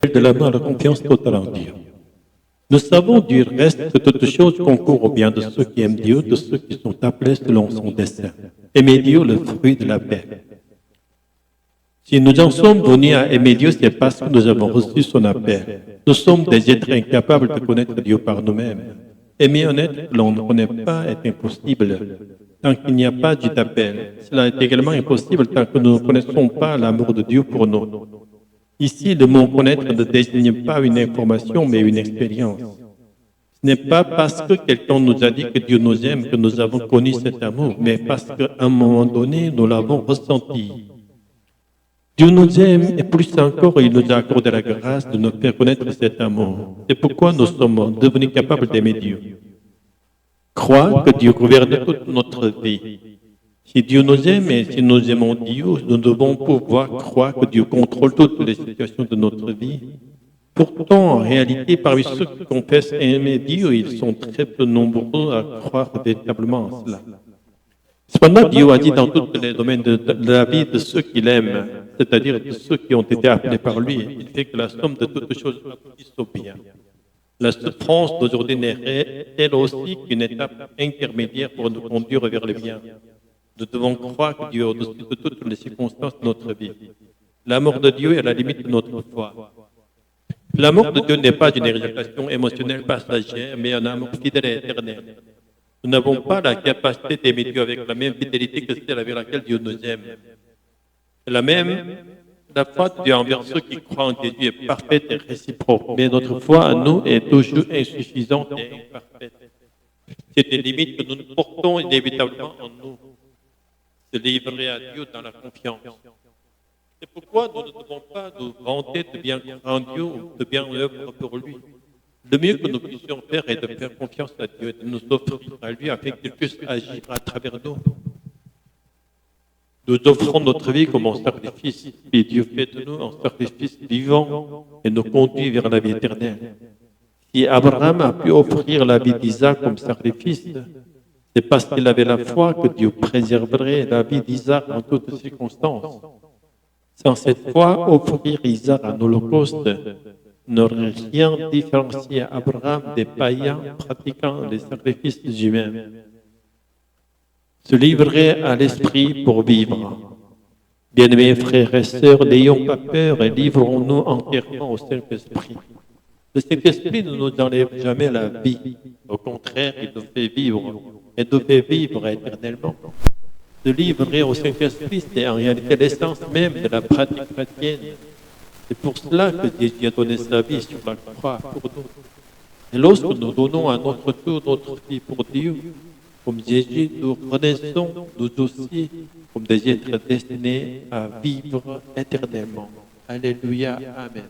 de l'amour et la confiance totale en Dieu. Nous savons du reste que toutes choses concourent au bien de ceux qui aiment Dieu, de ceux qui sont appelés selon son dessein. Aimer Dieu, le fruit de la paix. Si nous en sommes venus à aimer Dieu, c'est parce que nous avons reçu son appel. Nous sommes des êtres incapables de connaître Dieu par nous-mêmes. Aimer un être que l'on ne connaît pas est impossible tant qu'il n'y a pas dit d'appel. Cela est également impossible tant que nous ne connaissons pas l'amour de Dieu pour nous. Ici, le mot connaître ne désigne pas une information, mais une expérience. Ce n'est pas parce que quelqu'un nous a dit que Dieu nous aime que nous avons connu cet amour, mais parce qu'à un moment donné, nous l'avons ressenti. Dieu nous aime et plus encore, il nous a accordé la grâce de nous faire connaître cet amour. C'est pourquoi nous sommes devenus capables d'aimer Dieu. Croire que Dieu gouverne toute notre vie. Si Dieu nous aime et si nous aimons Dieu, nous devons pouvoir croire que Dieu contrôle toutes les situations de notre vie. Pourtant, en réalité, parmi ceux qui confessent aimer Dieu, ils sont très peu nombreux à croire véritablement en cela. Cependant, Dieu a dit dans tous les domaines de la vie de ceux qu'il aime, c'est-à-dire de ceux qui ont été appelés par lui, il fait que la somme de toutes choses aboutisse au bien. La souffrance d'aujourd'hui n'est elle aussi qu'une étape intermédiaire pour nous conduire vers le bien. Nous devons croire que Dieu est au-dessus de toutes les circonstances de notre vie. L'amour de Dieu est à la limite de notre foi. L'amour de Dieu n'est pas une réalisation émotionnelle passagère, mais un amour fidèle et éternel. Nous n'avons pas la capacité d'aimer Dieu avec la même fidélité que celle avec laquelle Dieu nous aime. La foi de Dieu envers ceux qui croient en Jésus est parfaite et réciproque, mais notre foi à nous est toujours insuffisante et imparfaite. C'est des limites que nous portons inévitablement en nous. Se livrer à Dieu dans la confiance. C'est pourquoi nous ne devons pas nous vanter de bien croire en Dieu ou de bien œuvrer pour lui. Le mieux que nous puissions faire est de faire confiance à Dieu et de nous offrir à lui afin qu'il puisse agir à travers nous. Nous offrons notre vie comme un sacrifice, et Dieu fait de nous un sacrifice vivant et nous conduit vers la vie éternelle. Si Abraham a pu offrir la vie d'Isaac comme sacrifice, c'est parce qu'il avait la foi que Dieu préserverait la vie d'Isaac en toutes circonstances. Sans cette foi, offrir Isaac en holocauste n'aurait rien différencié Abraham des païens pratiquant les sacrifices humains. Se livrer à l'esprit pour vivre. Bien-aimés frères et sœurs, n'ayons pas peur et livrons-nous entièrement au Saint-Esprit. Le Saint-Esprit ne nous enlève jamais la vie. Au contraire, il nous fait vivre et nous fait vivre éternellement. Se livrer au Saint-Esprit, c'est en réalité l'essence même de la pratique chrétienne. C'est pour cela que Jésus a donné sa vie sur la croix pour nous. Et lorsque nous donnons à notre tour notre vie pour Dieu, comme Jésus, nous renaissons nous aussi comme des êtres destinés à vivre éternellement. Alléluia, Amen.